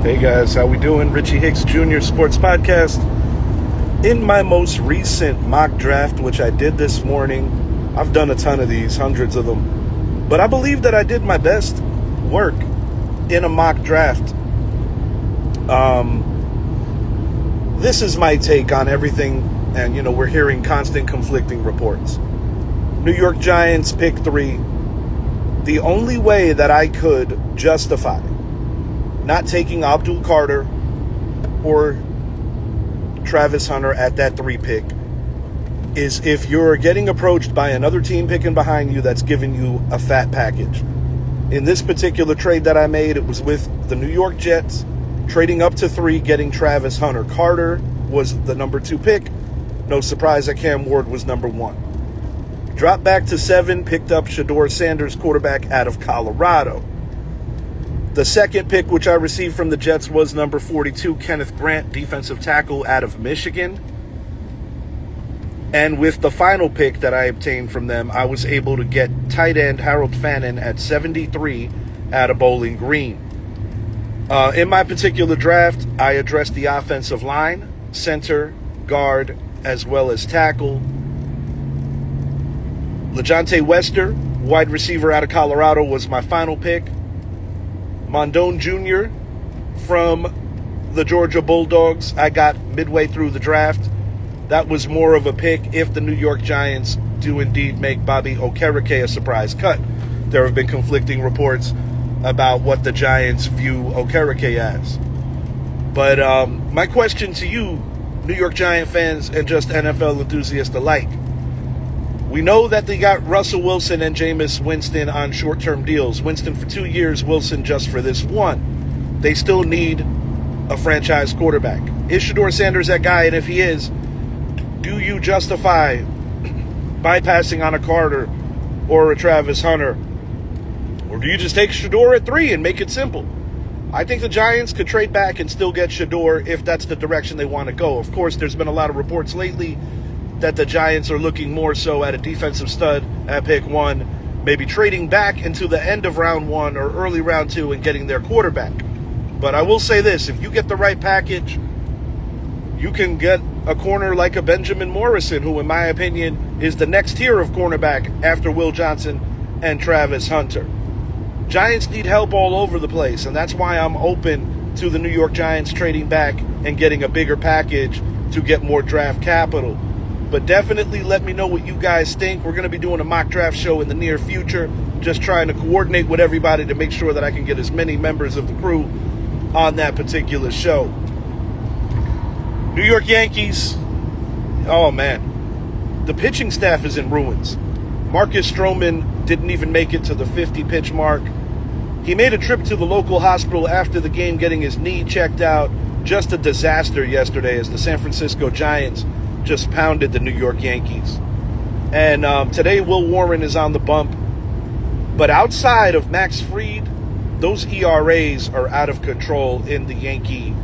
Hey guys, how we doing? Richie Hicks Jr. Sports Podcast. In my most recent mock draft, which I did this morning, I've done a ton of these, hundreds of them, but I believe that I did my best work in a mock draft. This is my take on everything, and we're hearing constant conflicting reports. New York Giants pick 3. The only way that I could justify not taking Abdul Carter or Travis Hunter at that 3 pick is if you're getting approached by another team picking behind you that's giving you a fat package. In this particular trade that I made, it was with the New York Jets, trading up to 3, getting Travis Hunter. Carter was the number 2 pick. No surprise that Cam Ward was number 1. Dropped back to 7, picked up Shedeur Sanders, quarterback out of Colorado. The second pick, which I received from the Jets, was number 42, Kenneth Grant, defensive tackle out of Michigan. And with the final pick that I obtained from them, I was able to get tight end Harold Fannin at 73 out of Bowling Green. In my particular draft, I addressed the offensive line, center, guard, as well as tackle. LeJohntay Wester, wide receiver out of Colorado, was my final pick. Mondone Jr. from the Georgia Bulldogs, I got midway through the draft. That was more of a pick if the New York Giants do indeed make Bobby Okereke a surprise cut. There have been conflicting reports about what the Giants view Okereke as. But my question to you, New York Giant fans and just NFL enthusiasts alike, we know that they got Russell Wilson and Jameis Winston on short-term deals. Winston for 2 years, Wilson just for this 1. They still need a franchise quarterback. Is Shedeur Sanders that guy? And if he is, do you justify bypassing on a Carter or a Travis Hunter? Or do you just take Shedeur at 3 and make it simple? I think the Giants could trade back and still get Shedeur if that's the direction they want to go. Of course, there's been a lot of reports lately that the Giants are looking more so at a defensive stud at pick 1, maybe trading back into the end of round 1 or early round 2 and getting their quarterback. But I will say this, if you get the right package, you can get a corner like a Benjamin Morrison, who in my opinion is the next tier of cornerback after Will Johnson and Travis Hunter. Giants need help all over the place, and that's why I'm open to the New York Giants trading back and getting a bigger package to get more draft capital. But definitely let me know what you guys think. We're going to be doing a mock draft show in the near future, just trying to coordinate with everybody to make sure that I can get as many members of the crew on that particular show. New York Yankees, oh man, the pitching staff is in ruins. Marcus Stroman didn't even make it to the 50-pitch mark. He made a trip to the local hospital after the game, getting his knee checked out. Just a disaster yesterday as the San Francisco Giants just pounded the New York Yankees. And today Will Warren is on the bump. But outside of Max Fried, those ERAs are out of control in the Yankee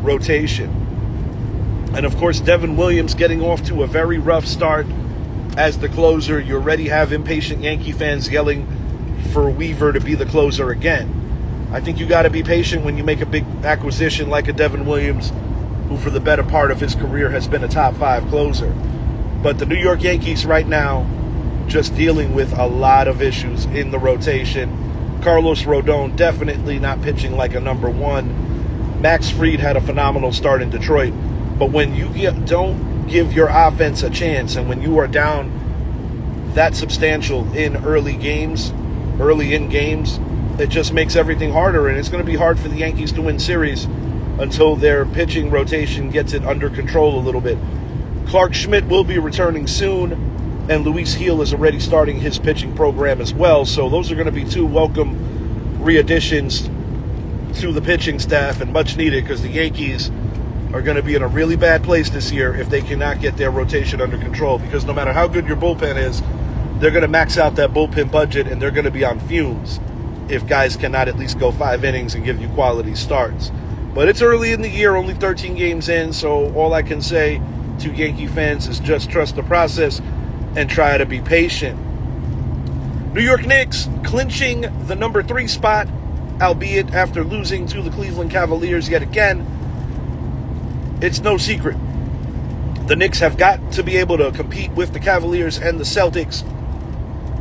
rotation. And of course, Devin Williams getting off to a very rough start as the closer. You already have impatient Yankee fans yelling for Weaver to be the closer again. I think you got to be patient when you make a big acquisition like a Devin Williams, who for the better part of his career has been a top 5 closer. But the New York Yankees right now just dealing with a lot of issues in the rotation. Carlos Rodon definitely not pitching like a number 1. Max Fried had a phenomenal start in Detroit. But when you don't give your offense a chance, and when you are down that substantial in early in games, it just makes everything harder. And it's going to be hard for the Yankees to win series until their pitching rotation gets it under control a little bit. Clark Schmidt will be returning soon, and Luis Gil is already starting his pitching program as well. So those are going to be 2 welcome re-additions to the pitching staff, and much needed, because the Yankees are going to be in a really bad place this year if they cannot get their rotation under control, because no matter how good your bullpen is, they're going to max out that bullpen budget, and they're going to be on fumes if guys cannot at least go 5 innings and give you quality starts. But it's early in the year, only 13 games in, so all I can say to Yankee fans is just trust the process and try to be patient. New York Knicks clinching the number 3 spot albeit after losing to the Cleveland Cavaliers yet again. It's no secret. The Knicks have got to be able to compete with the Cavaliers and the Celtics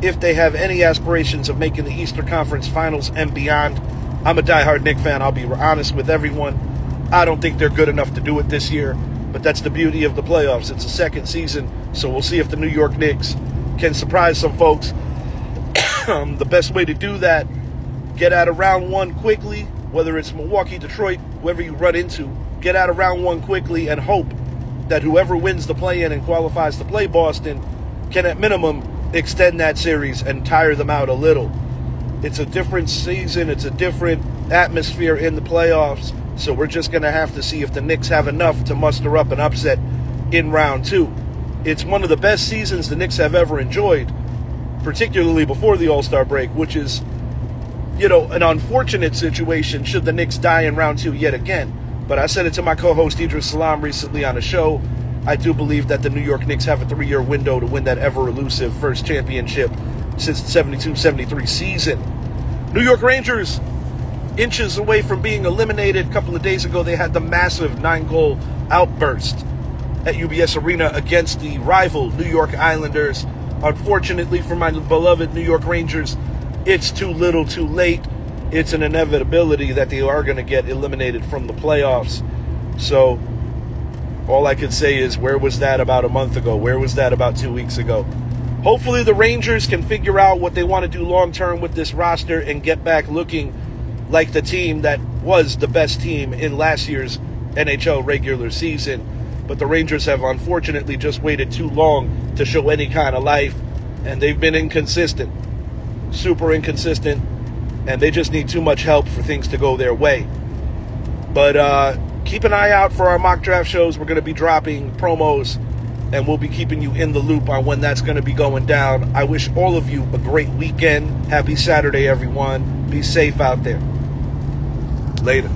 if they have any aspirations of making the Eastern Conference Finals and beyond. I'm a diehard Knicks fan. I'll be honest with everyone. I don't think they're good enough to do it this year, but that's the beauty of the playoffs. It's a second season, so we'll see if the New York Knicks can surprise some folks. The best way to do that, get out of round one quickly, whether it's Milwaukee, Detroit, whoever you run into, get out of round one quickly and hope that whoever wins the play-in and qualifies to play Boston can at minimum extend that series and tire them out a little. It's a different season. It's a different atmosphere in the playoffs. So we're just going to have to see if the Knicks have enough to muster up an upset in round two. It's one of the best seasons the Knicks have ever enjoyed, particularly before the All-Star break, which is, an unfortunate situation should the Knicks die in round two yet again. But I said it to my co-host Idris Salam recently on a show. I do believe that the New York Knicks have a 3-year window to win that ever-elusive first championship since the 72-73 season. New York Rangers, inches away from being eliminated. A couple of days ago, they had the massive 9-goal outburst at UBS Arena against the rival New York Islanders. Unfortunately for my beloved New York Rangers, it's too little too late. It's an inevitability that they are going to get eliminated from the playoffs. So all I could say is, where was that about a month ago? Where was that about 2 weeks ago? Hopefully the Rangers can figure out what they want to do long-term with this roster and get back looking like the team that was the best team in last year's NHL regular season. But the Rangers have unfortunately just waited too long to show any kind of life, and they've been inconsistent, super inconsistent, and they just need too much help for things to go their way. But keep an eye out for our mock draft shows. We're going to be dropping promos, and we'll be keeping you in the loop on when that's going to be going down. I wish all of you a great weekend. Happy Saturday, everyone. Be safe out there. Later.